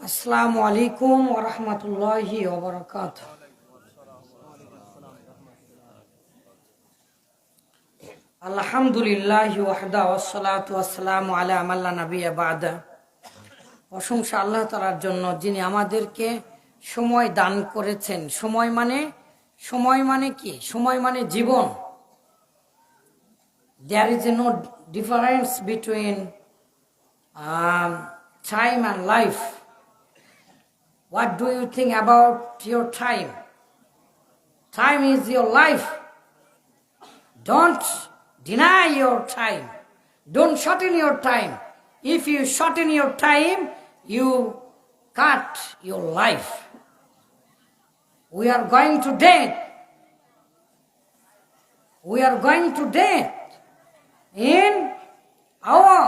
আসসালামু আলাইকুম ওয়া রাহমাতুল্লাহি ওয়া বারাকাতুহু। আলহামদুলিল্লাহি ওয়াহদা ওয়াসসালাতু ওয়াসসালামু আলা মান লা নাবিয়্যা বা'দা। প্রশংসা আল্লাহ তাআলার জন্য, যিনি আমাদেরকে সময় দান করেছেন। সময় মানে কি? সময় মানে জীবন। There is no difference between time and life. What do you think about your time? Time is your life. Don't deny your time. Don't shorten your time. If you shorten your time, you cut your life. We are going to death. We are going to death in our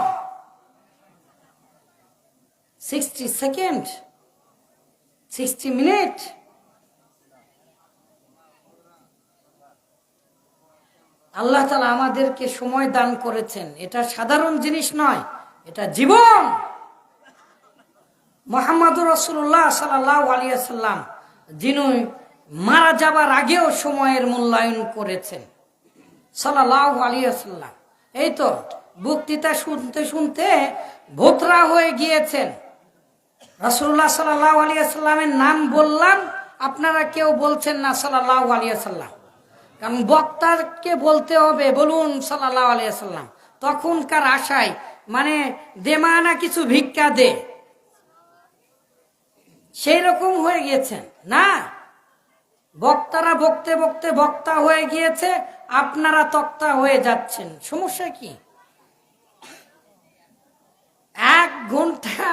60 seconds, 60 minutes. আল্লাহ তাআলা আমাদেরকে সময় দান করেছেন। এটা সাধারণ জিনিস নয়, এটা জীবন। মুহাম্মদুর রাসূলুল্লাহ সাল্লাল্লাহু আলাইহি ওয়াসাল্লাম যিনি মারা যাবার আগেও সময়ের মূল্যায়ন করেছেন সাল্লাল্লাহু আলাইহি ওয়াসাল্লাম। এই তো বক্তৃতা শুনতে শুনতে ভোতরা হয়ে গিয়েছেন। রাসূলুল্লাহ সাল্লাল্লাহু আলাইহি ওয়াসাল্লামের নাম বললাম, আপনারা কেউ বলছেন না সাল্লাল্লাহু আলাইহি ওয়াসাল্লাম, কারণ বক্তাকে বলতে হবে বলুন সাল্লাল্লাহু আলাইহি ওয়াসাল্লাম। তখনকার আশায় মানে দেমানা কিছু ভিক্ষা দে, সেই রকম হয়ে গিয়েছেন না। বক্তারা বকতে বকতে বক্তা হয়ে গিয়েছে, আপনারা তক্তা হয়ে যাচ্ছেন। সমস্যা কি? 1 ঘন্টা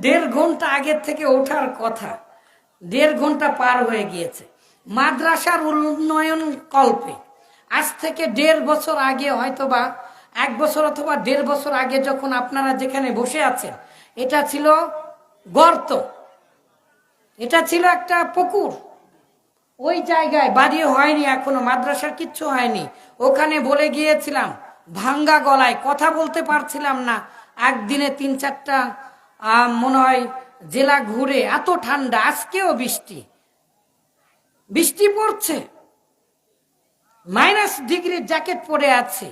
1.5 ঘন্টা আগের থেকে ওঠার কথা, 1.5 ঘন্টা পার হয়ে গিয়েছে। মাদ্রাসার উন্নয়ন কল্পে আজ থেকে 1.5 বছর আগে, হয়তোবা 1 বছর অথবা 1.5 বছর আগে যখন আপনারা যেখানে বসে আছেন, এটা ছিল গর্ত, এটা ছিল একটা পুকুর। ওই জায়গায় বাড়ি হয়নি, এখনো মাদ্রাসার কিচ্ছু হয়নি। ওখানে বলে গিয়েছিলাম, ভাঙ্গা গলায় কথা বলতে পারছিলাম না। একদিনে 3-4টা মনে হয় জেলা ঘুরে, এত ঠান্ডা। আজকেও বৃষ্টি পড়ছে, -ডিগ্রি জ্যাকেট পরে আছে।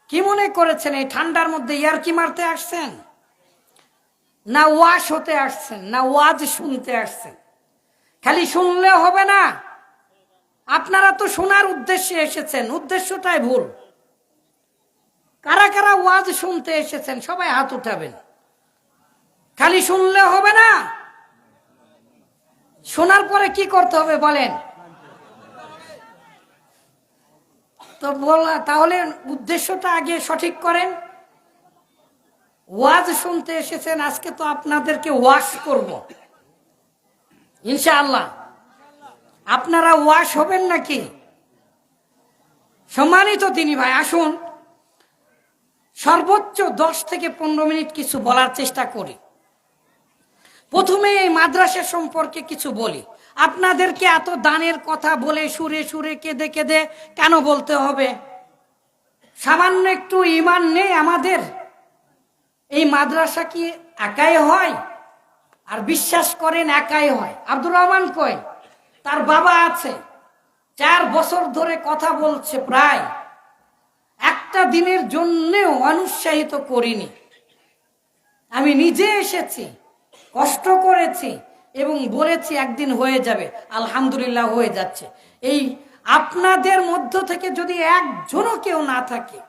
কি মনে করেছেন এই ঠান্ডার মধ্যে ইয়ারকি মারতে আসছেন, না ওয়াশ হতে আসছেন, না ওয়াজ শুনতে আসছেন? খালি শুনলে হবে না, আপনারা তো শোনার উদ্দেশ্যে এসেছেন, উদ্দেশ্যটাই ভুল। কারা কারা ওয়াজ শুনতে এসেছেন সবাই হাত উঠাবেন। খালি শুনলে হবে না, শোনার পরে কি করতে হবে বলেন তো। তাহলে উদ্দেশ্যটা আগে সঠিক করেন। ওয়াজ শুনতে এসেছেন, আজকে তো আপনাদেরকে ওয়াশ করব ইনশাআল্লাহ। আপনারা ওয়াশ হবেন নাকি? সম্মানিত দিনী ভাই, আসুন সর্বোচ্চ 10 থেকে 15 মিনিট কিছু বলার চেষ্টা করি। প্রথমে এই মাদ্রাসা সম্পর্কে কিছু বলি। আপনাদেরকে এত দানের কথা বলে সুরে সুরে কেঁদে কেঁদে কেন বলতে হবে? সামান্য একটু ঈমান নেই আমাদের? এই মাদ্রাসা কি একাই হয়? আর বিশ্বাস করেন একাই হয়? আব্দুর রহমান কই? তার বাবা আছে, 4 বছর ধরে কথা বলছে। প্রায় একটা দিনের জন্যেও অনুৎসাহিত করিনি। আমি নিজে এসেছি, কষ্ট করেছি এবং বলেছি একদিন হয়ে যাবে। আলহামদুলিল্লাহ হয়ে যাচ্ছে। এই আপনাদের মধ্য থেকে যদি একজনও কেউ না থাকে,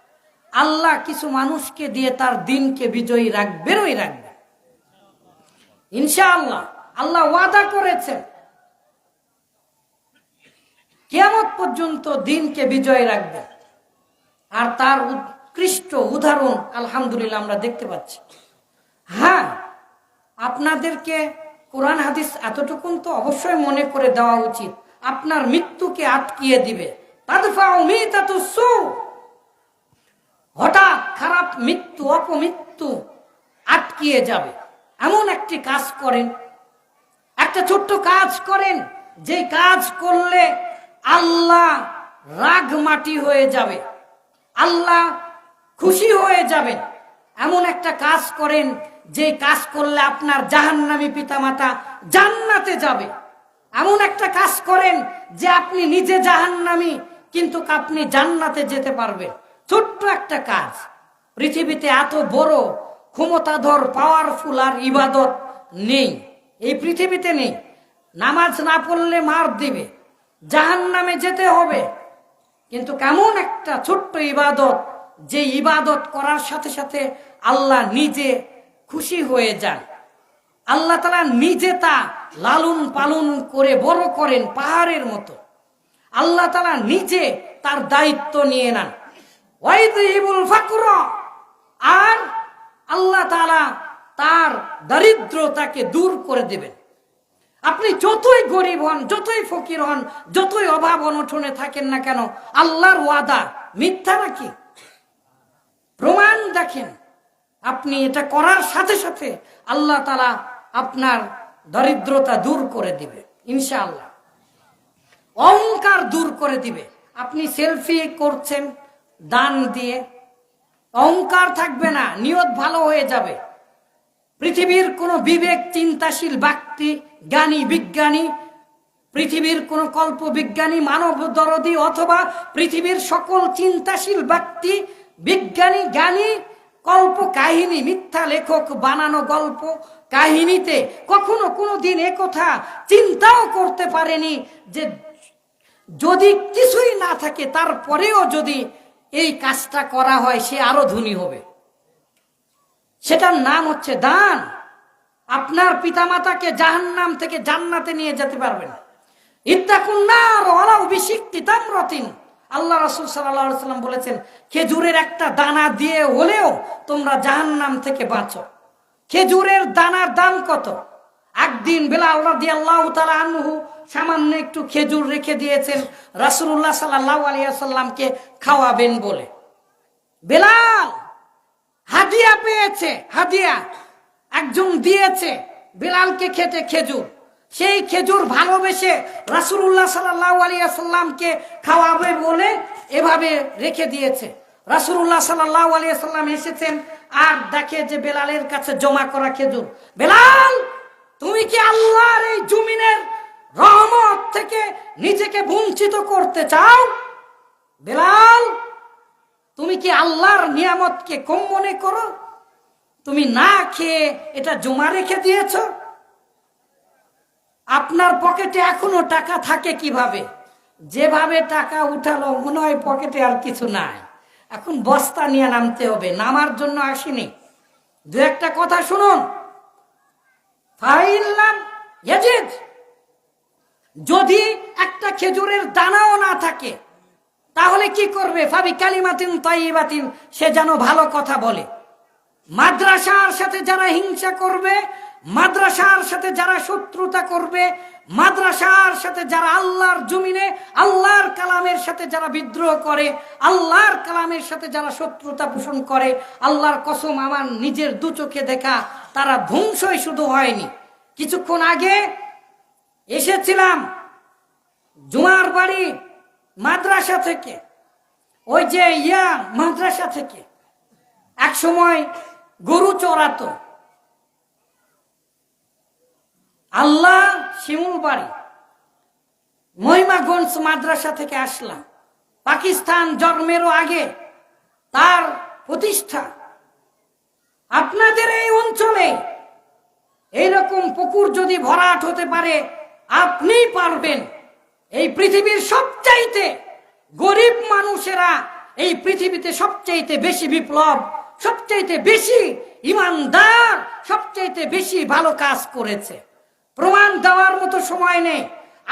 আল্লাহ কিছু মানুষকে দিয়ে তার দিনকে বিজয়ী রাখবেনই রাখবে ইনশাআল্লাহ। আল্লাহ ওয়াদা করেছেন কিয়ামত পর্যন্ত দিনকে বিজয় রাখবে। আর তার উৎকৃষ্ট উদাহরণ আলহামদুলিল্লাহ আমরা দেখতে পাচ্ছি। হ্যাঁ, আপনাদেরকে কোরআন হাদিস এতটুকুন তো অবশ্যই মনে করে দেওয়া উচিত, আপনার মৃত্যুকে আটকিয়ে দিবে। হঠাৎ খারাপ মৃত্যু, অপমৃত্যু আটকিয়ে যাবে এমন একটি কাজ করেন, একটা ছোট্ট কাজ করেন, যে কাজ করলে আল্লাহ রাগ মাটি হয়ে যাবে, আল্লাহ খুশি হয়ে যাবেন, এমন একটা কাজ করেন যে কাজ করলে আপনার জাহান্নামী পিতামাতা জান্নাতে যাবে। এমন একটা কাজ করেন যে আপনি নিজে জাহান্নামী কিন্তু আপনি জান্নাতে যেতে পারবেন। ছোট্ট একটা কাজ। পৃথিবীতে এত বড় ক্ষমতাধর পাওয়ারফুল আর ইবাদত নেই, এই পৃথিবীতে নেই। নামাজ না পড়লে মার দিবে, জাহান্নামে যেতে হবে। কিন্তু কেমন একটা ছোট্ট ইবাদত, যে ইবাদত করার সাথে সাথে আল্লাহ নিজে খুশি হয়ে যান। আল্লাহ তাআলা নিজে তা লালন পালন করে বড় করেন পাহাড়ের মতো। আল্লাহ তাআলা নিজে তার দায়িত্ব নিয়ে নেন। ওয়াইযহিবুল ফাকর, আর আল্লাহ তাআলা তার দারিদ্রতাকে দূর করে দেবেন। আপনি যতই গরিব হন, যতই ফকির হন, যতই অভাব অনটনে থাকেন না কেন, আল্লাহর ওয়াদা মিথ্যা নাকি? প্রমাণ দেখেন। আপনি এটা করার সাথে সাথে আল্লাহ তাআলা আপনার দরিদ্রতা দূর করে দিবে ইনশাআল্লাহ। অহংকার দূর করে দিবে। আপনি সেলফি করছেন দান দিয়ে, অহংকার থাকবে না, নিয়ত ভালো হয়ে যাবে। পৃথিবীর কোন বিবেক চিন্তাশীল ব্যক্তি, জ্ঞানী বিজ্ঞানী, পৃথিবীর কোন কল্প বিজ্ঞানী, মানব দরদি অথবা পৃথিবীর সকল চিন্তাশীল ব্যক্তি, বিজ্ঞানী, জ্ঞানী, কল্প কাহিনী, মিথ্যা লেখক বানানো গল্প কাহিনীতে কখনো কোনোদিন একথা চিন্তাও করতে পারেনি যে যদি কিছুই না থাকে তারপরেও যদি এই কাজটা করা হয় সে আরো ধনী হবে। সেটার নাম হচ্ছে দান। আপনার পিতামাতাকে জাহান্নাম থেকে জান্নাতে নিয়ে যেতে পারবেন। ইত্তাকুন নার ওয়ালাউ বিশিক্কি তামরাতিন। আল্লাহ রাসূল সাল্লাল্লাহু আলাইহি ওয়াসাল্লাম বলেছেন, খেজুরের একটা দানা দিয়ে হলেও তোমরা জাহান্নাম থেকে বাঁচো। খেজুরের দানার দাম কত? একদিন বেলাল রাদিয়াল্লাহু তাআলা আনহু সামান্য একটু খেজুর রেখে দিয়েছেন রাসূলুল্লাহ সাল্লাল্লাহু আলাইহি ওয়াসাল্লামকে খাওয়াবেন বলে। বেলাল হাদিয়া পেয়েছে, হাদিয়া একজন দিয়েছে বেলালকে খেতে খেজুর। সেই খেজুর ভালোবেসে রাসূলুল্লাহ সাল্লাল্লাহু আলাইহি ওয়াসাল্লামকে খাওয়াবে বলে এভাবে রেখে দিয়েছে। রাসূলুল্লাহ সাল্লাল্লাহু আলাইহি ওয়াসাল্লাম এসেছেন আর দেখে যে বেলালের কাছে জমা করা খেজুর। বেলাল, তুমি কি আল্লাহর এই জমিনের রহমত থেকে নিজেকে বঞ্চিত করতে চাও? বেলাল, তুমি কি আল্লাহর নিয়ামতকে কম মনে করো? তুমি না খেয়ে এটা জমা রেখে দিয়েছ। আপনার পকেটে এখনো টাকা থাকে কিভাবে? যেভাবে টাকা উঠালো মনে হয় পকেটে আর কিছু নাই, এখন বস্তা নিয়ে নামতে হবে। নামার জন্য আসিনি। দু একটা কথা শুনুন। ফাইল্লাম ইয়াজিদ, যদি একটা খেজুরের দানাও না থাকে তাহলে কি করবে? ফাবি কালিমাতিন তাইয়িবাতিন, সে যেন ভালো কথা বলে। মাদ্রাসার সাথে যারা হিংসা করবে, মাদ্রাসার সাথে যারা শত্রুতা করবে, মাদ্রাসার সাথে যারা আল্লাহর জমিনে আল্লাহর কালামের সাথে যারা বিদ্রোহ করে, আল্লাহর কালামের সাথে যারা শত্রুতা পোষণ করে, আল্লাহর কসম আমার নিজের দু চোখে দেখা, তারা ধ্বংসই শুধু হয়নি। কিছুক্ষণ আগে এসেছিলাম জুমার বাড়ি মাদ্রাসা থেকে, ওই যে মাদ্রাসা থেকে এক সময় গরু চড়াতো। আল্লাহ শিমুল বাড়ি মহিমাগঞ্জ মাদ্রাসা থেকে আসলাম। পাকিস্তান জন্মেরও আগে তার প্রতিষ্ঠা। আপনাদের এই অঞ্চলে এইরকম পুকুর যদি ভরাট হতে পারে আপনি পারবেন। এই পৃথিবীর সবচাইতে গরিব মানুষেরা এই পৃথিবীতে সবচাইতে বেশি বিপ্লব, সবচাইতে বেশি ইমানদার, সবচাইতে বেশি ভালো কাজ করেছে। প্রমাণ দেওয়ার মতো সময় নেই।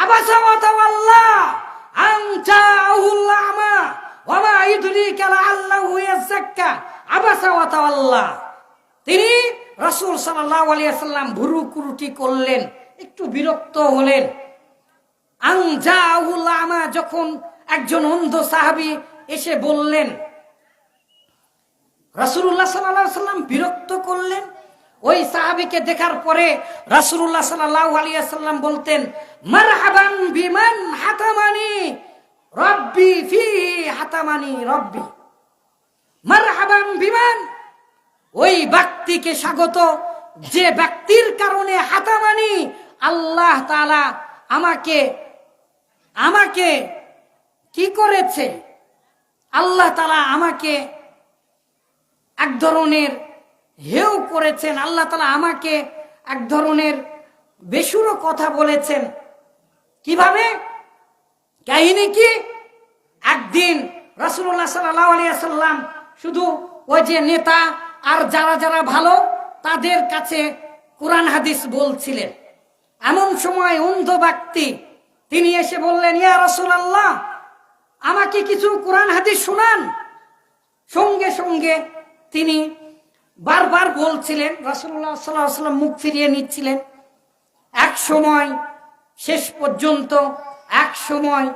আবাসা ওয়া তাওয়াল্লা আন জাআহুল আমা ওয়া মা ইউদরিকা লাআল্লাহু ইয়াযাক্কা। আবাসা ওয়া তাওয়াল্লা, তিনি রাসূল সাল্লাল্লাহু আলাইহি ওয়াসাল্লাম ভুরুকুটি করলেন, একটু বিরক্ত হলেন। আন জাআহুল আমা, যখন একজন অন্ধ সাহাবী এসে বললেন, রাসূলুল্লাহ সাল্লাল্লাহু আলাইহি ওয়াসাল্লাম বিরক্ত করলেন। ওই সাহাবীকে দেখার পরে রাসূলুল্লাহ সাল্লাল্লাহু আলাইহি ওয়াসাল্লাম বলতেন, মারহাবান বিমান হাতামানি রব্বি ফি হাতামানি রব্বি। মারহাবান বিমান, ওই ব্যক্তিকে স্বাগত যে ব্যক্তির কারণে হাতামানি আল্লাহ তাআলা আমাকে আমাকে কি করেছে, আল্লাহ তাআলা আমাকে এক ধরনের হেও করেছেন, আল্লাহ তাআলা আমাকে এক ধরনের বেসুরো কথা বলেছেন। কিভাবে? কাহিনী কি? একদিন রাসূলুল্লাহ সাল্লাল্লাহু আলাইহি ওয়াসাল্লাম শুধু ওই যে নেতা আর যারা যারা ভালো তাদের কাছে কোরআন হাদিস বলছিলেন। এমন সময় অন্ধ ব্যক্তি তিনি এসে বললেন, ইয়া রাসূলুল্লাহ, আমাকে কিছু কোরআন হাদিস শোনান। সঙ্গে সঙ্গে তিনি বারবার বলছিলেন, রাসূলুল্লাহ সাল্লাল্লাহু আলাইহি ওয়াসাল্লাম মুখ ফিরিয়ে নিচ্ছিলেন। এক সময় শেষ পর্যন্ত এক সময়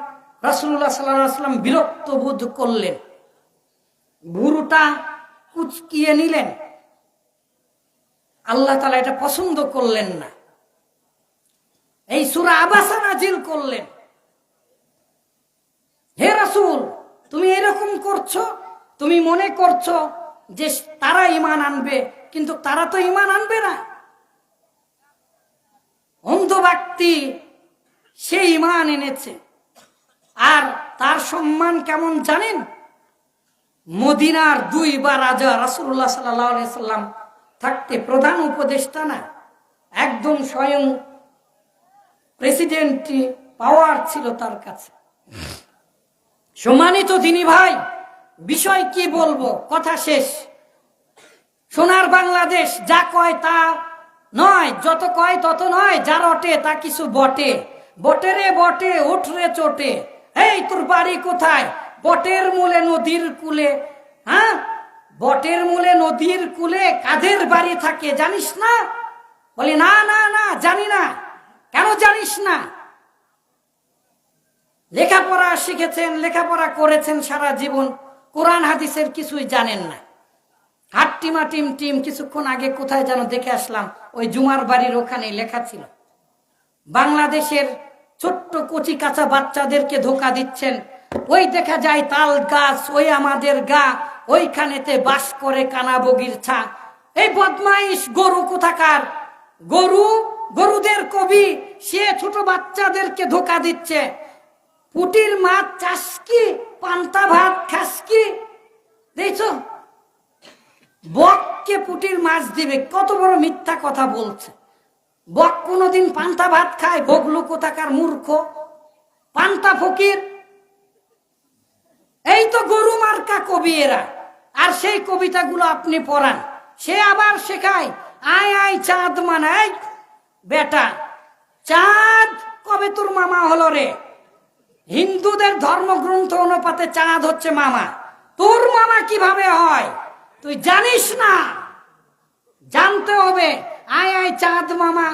রাসূলুল্লাহ সাল্লাল্লাহু আলাইহি ওয়াসাল্লাম বিরক্ত বোধ করলেন, ভুরুটা কুচকিয়ে নিলেন। আল্লাহ তাআলা এটা পছন্দ করলেন না, এই সূরা আবাসা নাজিল করলেন। হে রাসূল, তুমি এরকম করছো, তুমি মনে করছো যে তারা ঈমান আনবে, কিন্তু তারা তো ঈমান আনবে না। অন্ধ ব্যক্তি সে ঈমান এনেছে, আর তার সম্মান কেমন জানেন? মদিনার দুইবার রাজা রাসূলুল্লাহ সাল্লাল্লাহু আলাইহি সাল্লাম থাকতে, প্রধান উপদেষ্টা না, একদম স্বয়ং প্রেসিডেন্টি পাওয়ার ছিল তার কাছে। সম্মানিত দিনী ভাই, বিষয় কি বলবো, কথা শেষ। সোনার বাংলাদেশ যা কয় তা নয়, যত কয় তত নয়, যা রটে তা কিছু বটে। বটে রে বটে, উঠরে চটে, এই তোর বাড়ি কোথায়? বটের মূলে নদীর কূলে। হ্যাঁ, বটের মূলে নদীর কূলে কাদের বাড়ি থাকে জানিস না? বলি না না না, জানি না। কেন জানিস না? লেখাপড়া শিখেছেন, লেখাপড়া করেছেন সারা জীবন, কোরআন হাদিসের কিছুই জানেন না। হাট্টিমা টিম টিম কিছুক্ষণ আগে কোথায় যেন দেখে আসলাম, ওই জুমার বাড়ির ওখানে লেখা ছিল বাংলাদেশের ছোট্ট কচি কাঁচা বাচ্চাদেরকে ধোকা দিচ্ছেন। ওই দেখা যায় তাল গাছ, ওই আমাদের গা, ওইখানেতে বাস করে কানাবগির ছা। এই বদমাইশ গরু কোথাকার, গরুদের কবি, সে ছোট বাচ্চাদেরকে ধোকা দিচ্ছে। পুটির মাছ চাস কি, পান্তা ভাত খাস কি? দেখছো, বককে পুটির মাছ দিবে, কত বড় মিথ্যা কথা বলছে। বক কোনোদিন পান্তা ভাত খায়? বগলু কোথাকার মূর্খ, পান্তা ফকির। এই তো গরু মার্কা কবি এরা। আর সেই কবিতাগুলো আপনি পড়ান, সে আবার শেখায় আয় আয় চাঁদ মানায়। বেটা, চাঁদ কবে তোর মামা হলো রে? হিন্দুদের ধর্মগ্রন্থ অনুপাতে চাঁদ হচ্ছে মামা, তোর মামা কিভাবে হয় তুই জানিস না? জানতে হবে। আয় আয় চাঁদ মামা,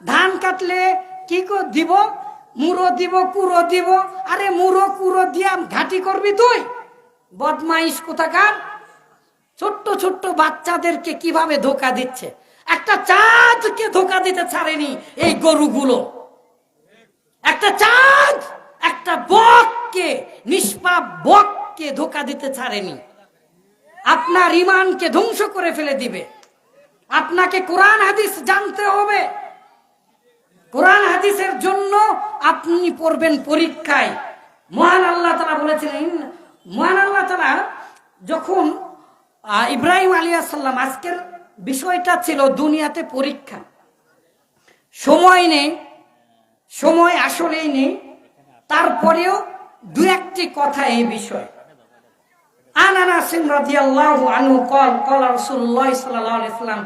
ধান কাটলে কি দিব? মুড়ো দিব, কুড়ো দিব। আরে মুড়ো কুড়ো দিয়া ঘাটি করবি তুই? বদমাইশ কোথাকার। ছোট্ট ছোট্ট বাচ্চাদেরকে কিভাবে ধোকা দিচ্ছে। একটা চাঁদকে ধোকা দিতে ছাড়েনি এই গরুগুলো। একটা চাঁদ, একটা বককে, নিষ্পাপ বককে ধোকা দিতে ছাড়েনি। আপনার ঈমানকে ধ্বংস করে ফেলে দিবে। আপনাকে কোরআন হাদিস জানতে হবে। কোরআন হাদিসের জন্য আপনি পড়বেন পরীক্ষায়। মহান আল্লাহ তাআলা বলেছিলেন, মহান আল্লাহ তাআলা যখন ইব্রাহিম আলাইহিস সালাম, আজকের বিষয়টা ছিল দুনিয়াতে পরীক্ষা। সময় নেই, সময় আসলেই নেই, তারপরেও দু একটি কথা এই বিষয়। আন আনাস রাদিয়াল্লাহু আনহু قال قال رسول الله صلى الله عليه وسلم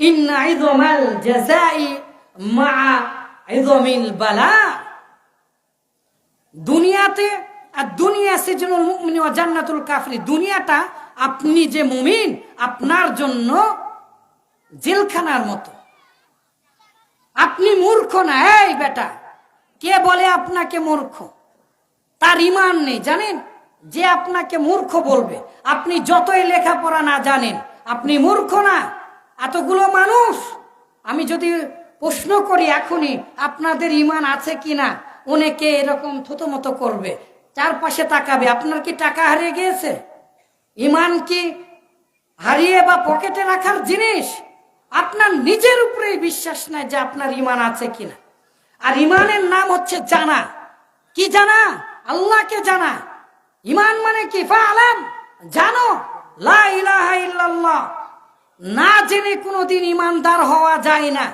ان عظم الجزاء مع عظم البلاء। দুনিয়াতে আর দুনিয়া সিজনুল মুমিন ওয়া জান্নাতুল কাফির, দুনিয়াটা আপনি যে মুমিন আপনার জন্য জেলখানার মতো। আপনি মূর্খ না। এই বেটা, কে বলে আপনাকে মূর্খ? তার ঈমান নেই, জানেন? যে আপনাকে মূর্খ বলবে, আপনি যতই লেখাপড়া না জানেন, আপনি মূর্খ না। এতগুলো মানুষ, আমি যদি প্রশ্ন করি এখনই আপনাদের ঈমান আছে কিনা, অনেকে এরকম থতমত করবে, চারপাশে তাকাবে। আপনার কি টাকা হারিয়ে গিয়েছে? ঈমান কি হারিয়ে বা পকেটে রাখার জিনিস, আপনার নিজের উপরেই বিশ্বাস নাই যে আপনার ঈমান আছে কিনা। আর ঈমানের নাম হচ্ছে জানা। কি জানা? আল্লাহকে জানা। ঈমান মানে কি? ফাআলাম, জানো, লা ইলাহা ইল্লাল্লাহ। না জেনে কোনোদিন ঈমানদার হওয়া যায় না।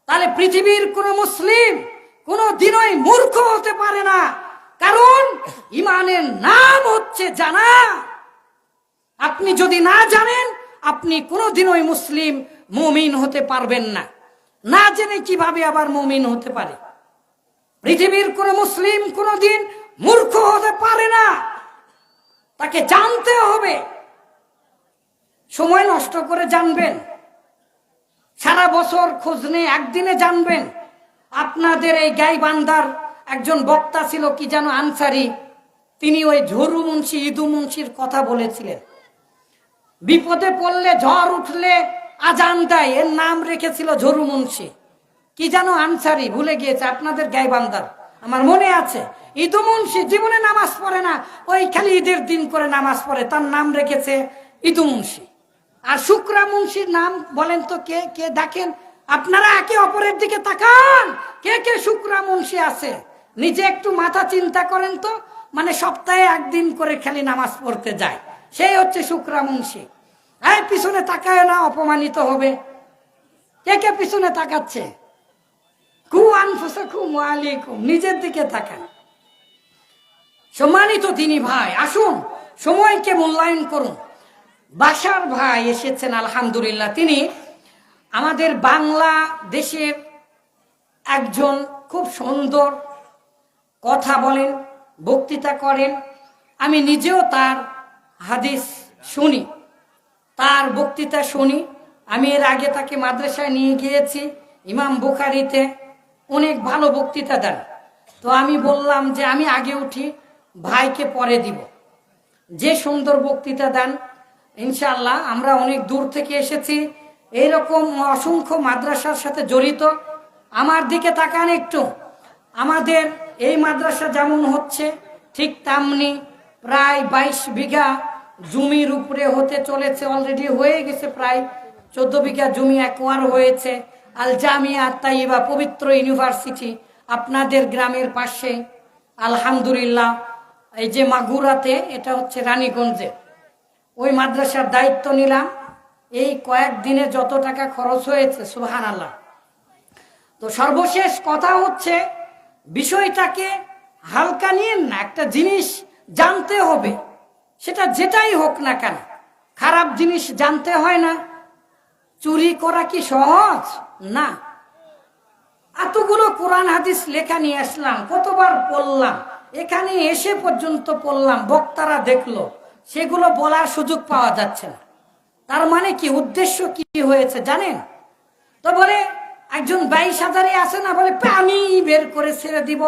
তাহলে পৃথিবীর কোন মুসলিম কোন দিনই মূর্খ হতে পারে না, কারণ ঈমানের নাম হচ্ছে জানা। আপনি যদি না জানেন, আপনি কোনোদিনই মুসলিম মুমিন হতে পারবেন না। না জেনে কিভাবে আবার মুমিন হতে পারে? পৃথিবীর কোন মুসলিম কোনোদিন মূর্খ হতে পারে না, তাকে জানতে হবে। সময় নষ্ট করে জানবেন, সারা বছর খোঁজ নিয়ে একদিনে জানবেন। আপনাদের এই গাইবান্ধার একজন বক্তা ছিল, কি যেন আনসারি, তিনি ওই ঝরু মুন্সি, ইদু মুন্সির কথা বলেছিলেন। বিপদে পড়লে, ঝড় উঠলে আজান দেয়, এর নাম রেখেছিল ঝরু মুন্সি। কি যেন আনসারি, ভুলে গিয়েছে, আপনাদের গাইবান্ধার, আমার মনে আছে। ইদু মুন্সি জীবনে নামাজ পড়ে না, ওই খালি ঈদের দিন করে নামাজ পড়ে, তার নাম রেখেছে ইদু মুন্সি। আর শুক্রা মুন্সির নাম বলেন তো কে কে? দেখেন আপনারা একে অপরের দিকে তাকান, কে কে শুক্রা মুন্সি আছে? নিজে একটু মাথা চিন্তা করেন তো। মানে সপ্তাহে একদিন করে খালি নামাজ পড়তে যায়, সেই হচ্ছে শুক্রা মুন্সি। এই পিছনে তাকায় না, অপমানিত হবে। কে কে পিছনে তাকাচ্ছে? কু আনফুসাকুম ওয়া আলাইকুম, নিজের দিকে তাকান। সম্মানিত দিনী ভাই, আসুন সময়কে মূল্যায়ন করুন। বাশার ভাই এসেছেন, আলহামদুলিল্লাহ। তিনি আমাদের বাংলাদেশের একজন খুব সুন্দর কথা বলেন, বক্তৃতা করেন। আমি নিজেও তার হাদিস শুনি, তার বক্তৃতা শুনি। আমি এর আগে তাকে মাদ্রাসায় নিয়ে গিয়েছি, ইমাম বুখারীতে অনেক ভালো বক্তৃতা দেন। তো আমি বললাম যে আমি আগে উঠি, ভাইকে পরে দিব। যে সুন্দর বক্তৃতা দেন, ইনশাআল্লাহ। আমরা অনেক দূর থেকে এসেছি, এইরকম অসংখ্য মাদ্রাসার সাথে জড়িত। আমার দিকে তাকান একটু। আমাদের এই মাদ্রাসা যেমন হচ্ছে, ঠিক তেমনি প্রায় 22 বিঘা জমির উপরে হতে চলেছে, অলরেডি হয়ে গেছে। প্রায় 14 বিঘা জমি একোয়ার হয়েছে। আল জামিয়া তাইয়্যিবা, পবিত্র ইউনিভার্সিটি, আপনাদের গ্রামের পাশে, আলহামদুলিল্লাহ। এই যে মাগুরাতে, এটা হচ্ছে রানীগঞ্জে, ওই মাদ্রাসার দায়িত্ব নিলাম। এই কয়েকদিনে যত টাকা খরচ হয়েছে, সুবহানাল্লাহ। তো সর্বশেষ কথা হচ্ছে, বিষয়টাকে হালকা নিয়েন না। একটা জিনিস জানতে হবে, সেটা যেটাই হোক না কেন। খারাপ জিনিস জানতে হয় না। চুরি করা কি সহজ? না। এতগুলো কোরআন হাদিস লেখা নিয়ে আসলাম, কতবার পড়লাম, এখানে এসে পর্যন্ত পড়লাম, বক্তারা দেখলো, সেগুলো বলার সুযোগ পাওয়া যাচ্ছে না। তার মানে কি? উদ্দেশ্য কি হয়েছে জানেন তো? বলে একজন 22,000 আছে না, বলে পানি বের করে ছেড়ে দিব,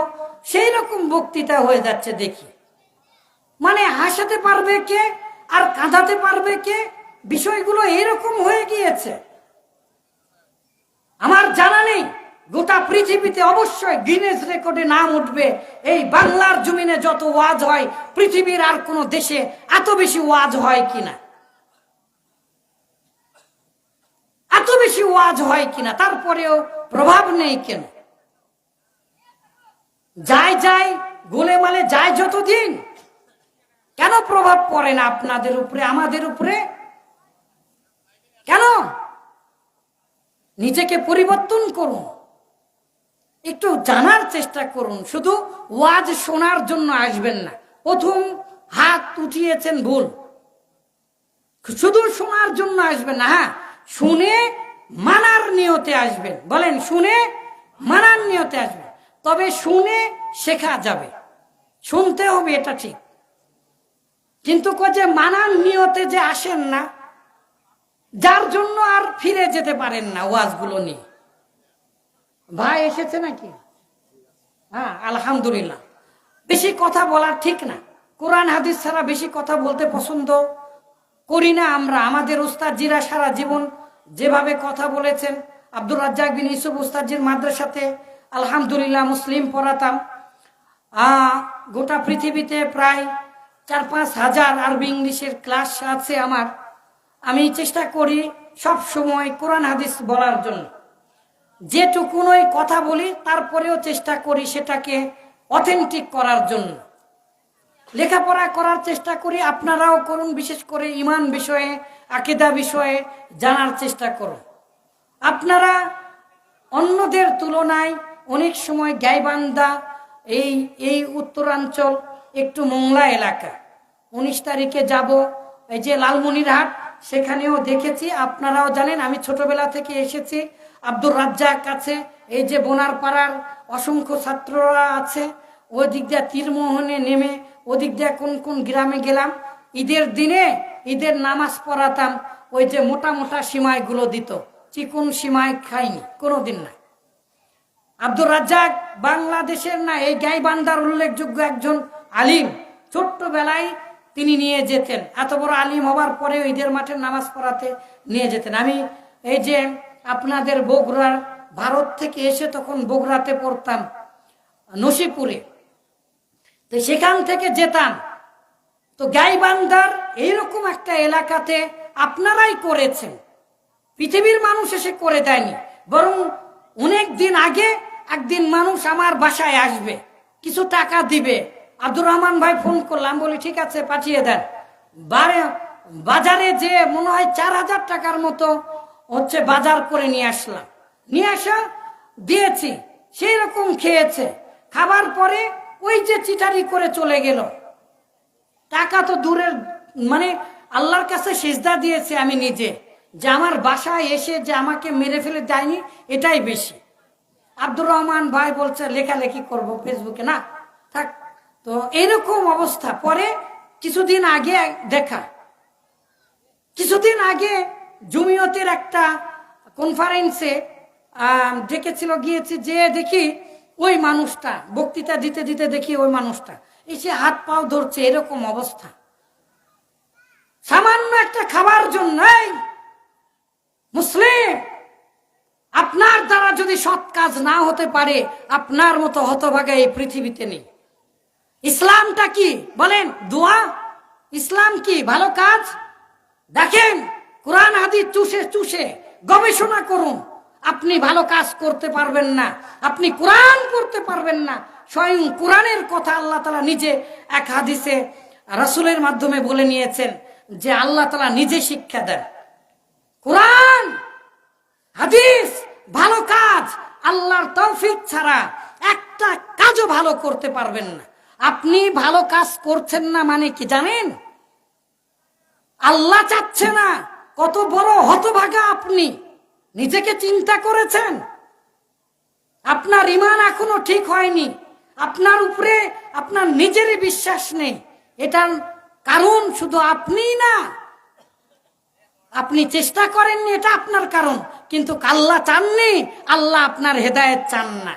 সেই রকম বক্তৃতা হয়ে যাচ্ছে দেখি। মানে হাসাতে পারবে কে আর কাঁদাতে পারবে কে? বিষয়গুলো এরকম হয়ে গিয়েছে। আমার জানা নেই, গোটা পৃথিবীতে অবশ্যই গিনেস রেকর্ডে নাম উঠবে, এই বাংলার জমিনে যত ওয়াজ হয়, পৃথিবীর আর কোন দেশে এত বেশি ওয়াজ হয় কিনা, এত বেশি ওয়াজ হয় কিনা। তারপরেও প্রভাব নেই কেন? যায় যায়, গোলেমালে যায় যতদিন, কেন প্রভাব পড়ে না আপনাদের উপরে, আমাদের উপরে? কেন? নিজেকে পরিবর্তন করুন, একটু জানার চেষ্টা করুন। শুধু ওয়াজ শোনার জন্য আসবেন না। প্রথম হাত উঠিয়েছেন ভুল, শুধু শোনার জন্য আসবেন না। হ্যাঁ, শুনে মানার নিয়তে আসবেন। বলেন, শুনে মানার নিয়তে আসবেন, তবে শুনে শেখা যাবে। শুনতে হবে, এটা ঠিক, কিন্তু যে মানার নিয়তে যে আসেন না, যার জন্য আর ফিরে যেতে পারেন না ওয়াজগুলো নিয়ে। ভাই এসেছে নাকি? হ্যাঁ, আলহামদুলিল্লাহ। বেশি কথা বলা ঠিক না। কোরআন হাদিস ছাড়া বেশি কথা বলতে পছন্দ করি না আমরা। আমাদের উস্তাদজিরা সারা জীবন যেভাবে কথা বলেছেন, আব্দুর রাজ্জাক বিন ইউসুফ উস্তাদজির মাদ্রাসাতে আলহামদুলিল্লাহ মুসলিম পড়াতাম। গোটা পৃথিবীতে প্রায় 4-5 হাজার আরবি ইংলিশের ক্লাস আছে আমার। আমি চেষ্টা করি সব সময় কোরআন হাদিস বলার জন্য। যেটুকুনই কথা বলি তারপরেও চেষ্টা করি সেটাকে অথেন্টিক করার জন্য। লেখাপড়া করার চেষ্টা করি, আপনারাও করুন। বিশেষ করে ঈমান বিষয়ে, আকীদা বিষয়ে জানার চেষ্টা করুন। আপনারা অন্যদের তুলনায় অনেক সময় গাইবান্ধা এই এই উত্তরাঞ্চল একটু মোংলা এলাকা। 19 তারিখে যাব এই যে লালমনিরহাট, সেখানেও দেখেছি, আপনারাও জানেন আমি ছোটবেলা থেকে এসেছি। আব্দুর রাজ্জাক কাছে, এই যে বোনারপাড়ার অসংখ্য ছাত্ররা আছে, ওই দিক দিয়ে তীরমোহনে নেমে ওদিক দিয়ে কোন কোন গ্রামে গেলাম। ঈদের দিনে ঈদের নামাজ পড়াতাম, ওই যে মোটা মোটা সিমাইগুলো দিত, চিকন সিমাই খাইনি কোনোদিন না। আব্দুর রাজ্জাক বাংলাদেশের না, এই গাইবান্ধার উল্লেখযোগ্য একজন আলিম। ছোট্টবেলায় তিনি নিয়ে যেতেন, এত বড় আলিম হবার পরেও ঈদের মাঠে নামাজ পড়াতে নিয়ে যেতেন। আমি এই যে আপনাদের বগুড়ার ভারত থেকে এসে তখন বগুড়াতে পড়তাম নসিপুরে, তো সেখান থেকে যেতাম। তো গাইবান্ধার এইরকম একটা এলাকাতে আপনারাই করেছেন, পৃথিবীর মানুষ এসে করে দেয়নি। বরং অনেক দিন আগে একদিন মানুষ আমার বাসায় আসবে, কিছু টাকা দিবে। আব্দুর রহমান ভাই ফোন করলাম, বলি ঠিক আছে পাঠিয়ে দেন। বাজারে যে মনে হয় 4000 টাকার মতো হচ্ছে বাজার করে নিয়ে আসলাম, নিয়ে আসা দিয়েছি, সেই রকম খেয়েছে। খাবার পরে ওই যে চিটারি করে চলে গেল। টাকা তো দূরের, মানে আল্লাহর কাছে সিজদা দিয়েছে আমি নিজে, যে আমার বাসায় এসে যে আমাকে মেরে ফেলে দেয়নি, এটাই বেশি। আব্দুর রহমান ভাই বলছে লেখালেখি করব ফেসবুকে, না থাক। তো এরকম অবস্থা। পরে কিছুদিন আগে দেখা, কিছুদিন আগে জমিয়তের একটা কনফারেন্সে ডেকেছিল, গিয়েছি, যে দেখি ওই মানুষটা বক্তৃতা দিতে দিতে দেখি ওই মানুষটা এসে হাত পাও ধরছে, এরকম অবস্থা। সামান্য একটা খাবার জন্য মুসলিম, আপনার দ্বারা যদি সৎ কাজ না হতে পারে, আপনার মতো হতভাগা এই পৃথিবীতে নেই। ইসলামটা কি বলেন? দোয়া। ইসলাম কি? ভালো কাজ। দেখেন কোরআন হাদিস চুষে চুষে গবেষণা করুন, আপনি ভালো কাজ করতে পারবেন না, আপনি কোরআন করতে পারবেন না। স্বয়ং কোরআনের কথা আল্লাহ তাআলা নিজে এক হাদিসে রাসূলের মাধ্যমে বলে নিয়েছেন, যে আল্লাহ তাআলা নিজে শিক্ষা দেন। কোরআন হাদিস ভালো কাজ, আল্লাহর তৌফিক ছাড়া একটা কাজও ভালো করতে পারবেন না। আপনি ভালো কাজ করছেন না মানে কি জানেন? আল্লাহ চাচ্ছে না। কত বড় হতভাগা আপনি, নিজেকে চিন্তা করেছেন? আপনার ঈমান এখনো ঠিক হয়নি, আপনার উপরে আপনার নিজেরই বিশ্বাস নেই। এটার কারণ শুধু আপনি না, আপনি চেষ্টা করেননি, এটা আপনার কারণ। কিন্তু আল্লাহ চাননি, আল্লাহ আপনার হেদায়েত চান না।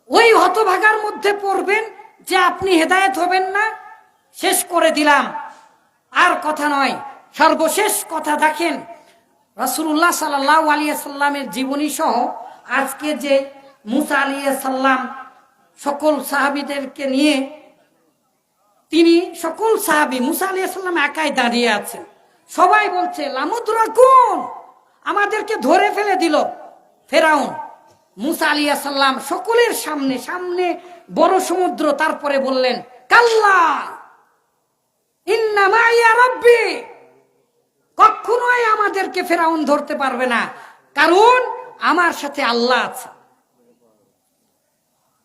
ওই হতভাগার মধ্যে পড়বেন যে আপনি হেদায়েত হবেন না। শেষ করে দিলাম, আর কথা নয়, সর্বশেষ কথা। দেখেন রাসূলুল্লাহ সাল্লাল্লাহু আলাইহি সাল্লামের জীবনী সহ আজকে যে মুসা আলাইহিস সালাম সকল সাহাবীদেরকে নিয়ে, তিনি সকল সাহাবী, মুসা আলাইহিস সালাম একাই দাঁড়িয়ে আছেন। সবাই বলছে লামুদরাকুন, আমাদেরকে ধরে ফেলে দিল ফেরাউন। মুসা আলাইহিস সালাম সকলের সামনে সামনে বড় সমুদ্র, তারপরে বললেন কাল্লা ইন্না মাইয়া রাব্বি, কখনোই আমাদেরকে ফেরাউন ধরতে পারবে না, কারণ আমার সাথে আল্লাহ আছে।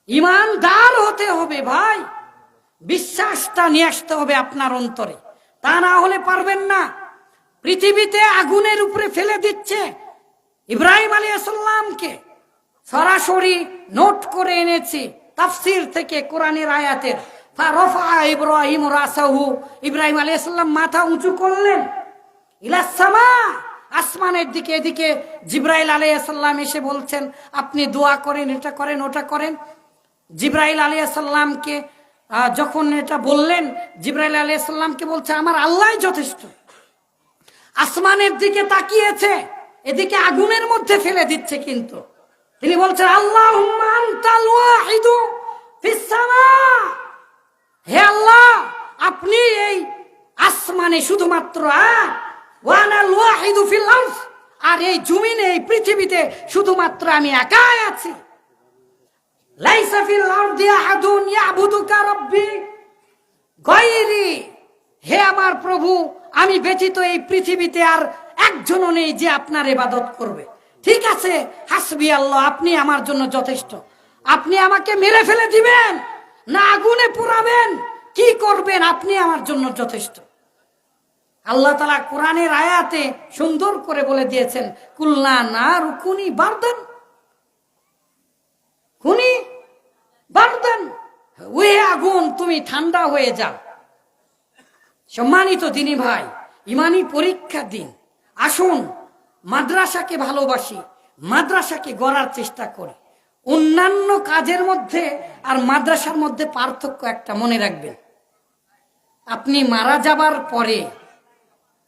ঈমানদার হতে হবে ভাই, বিশ্বাসটা নিয়ে আসতে হবে আপনার অন্তরে, তা না হলে পারবেন না। পৃথিবীতে আগুনের উপরে ফেলে দিচ্ছে ইব্রাহিম আলাইহিস সালামকে, সরাসরি নোট করে এনেছি তাফসীর থেকে, কোরআনের আয়াতের। ফারাফা ইব্রাহিম রাসাহু, ইব্রাহিম আলাইহিস সালাম মাথা উঁচু করলেন ইলাস সামা, আসমানের দিকে। এদিকে জিবরাইল আলাইহিস সালাম এসে বলছেন আপনি দোয়া করেন, এটা করেন, ওটা করেন। জিবরাইল আলাইহিস সালামকে যখন এটা বললেন, জিবরাইল আলাইহিস সালামকে বলছে আমার আল্লাহই যথেষ্ট। আসমানের দিকে তাকিয়েছে, এদিকে আগুনের মধ্যে ফেলে দিচ্ছে, কিন্তু তিনি বলছেন আল্লাহুম্মা আনতাল ওয়াহিদু ফিস সামা, হে আল্লাহ আপনি এই আসমানে শুধুমাত্র ওয়ানাল ওয়াহিদু ফিল আরদ, আর এই জমিনে এই পৃথিবীতে শুধুমাত্র আমি একাই আছি। লাইসা ফিল আরদি আহাদুন ইয়াবুদুকা রাব্বি গায়রি, হে আমার প্রভু, আমি ব্যতীত এই পৃথিবীতে আর একজনও নেই যে আপনার ইবাদত করবে। ঠিক আছে, হাসবি আল্লাহ, আপনি আমার জন্য যথেষ্ট। আপনি আমাকে মেরে ফেলে দিবেন না আগুনে পুরাবেন, কি করবেন, আপনি আমার জন্য যথেষ্ট। আল্লাহ তাআলা কোরআনের আয়াতে সুন্দর করে বলে দিয়েছেন, কুল্লা নারু কুনি বারদান, কুনি বারদান, ওই আগুন তুমি ঠান্ডা হয়ে যাও। সম্মানিত দিনী ভাই, ইমানি পরীক্ষার দিন, আসুন মাদ্রাসাকে ভালোবাসি, মাদ্রাসাকে গড়ার চেষ্টা করি। অন্যান্য কাজের মধ্যে আর মাদ্রাসার মধ্যে পার্থক্য একটা মনে রাখবেন, আপনি মারা যাবার পরে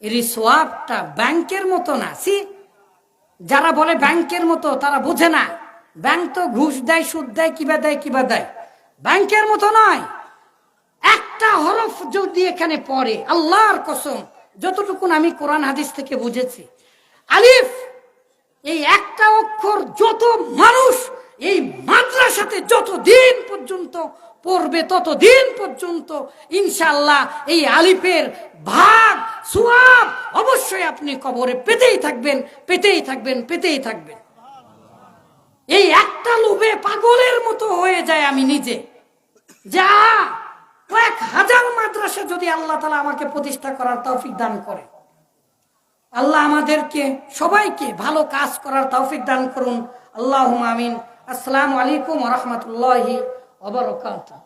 এর সোয়াবটা ব্যাংকের মতো না। যারা বলে ব্যাংকের মতো তারা বোঝে না, ব্যাংক তো ঘুষ দেয়, সুদ দেয়, কিবা দেয় কিবা দেয়, ব্যাংকের মতো নয়। একটা হরফ যদি এখানে পড়ে, আল্লাহর কসম, যতটুকুন আমি কোরআন হাদিস থেকে বুঝেছি, আলিফ, এই একটা অক্ষর যত মানুষ এই মাদ্রাসাতে যতদিন পর্যন্ত পড়বে ততদিন পর্যন্ত ইনশাআল্লাহ এই আলিফের ভাগ সওয়াব অবশ্যই আপনি কবরে পেতেই থাকবেন, পেতেই থাকবেন, পেতেই থাকবেন। এই একটা লোভে পাগলের মতো হয়ে যায় আমি নিজে, যা কয়েক হাজার মাদ্রাসা যদি আল্লাহ তাআলা আমাকে প্রতিষ্ঠা করার তৌফিক দান করে, আল্লাহ আমাদেরকে সবাইকে ভালো কাজ করার তৌফিক দান করুন। আল্লাহুম্মা আমিন। আসসালামু আলাইকুম ওয়া রাহমাতুল্লাহি ওয়া বারাকাতুহু।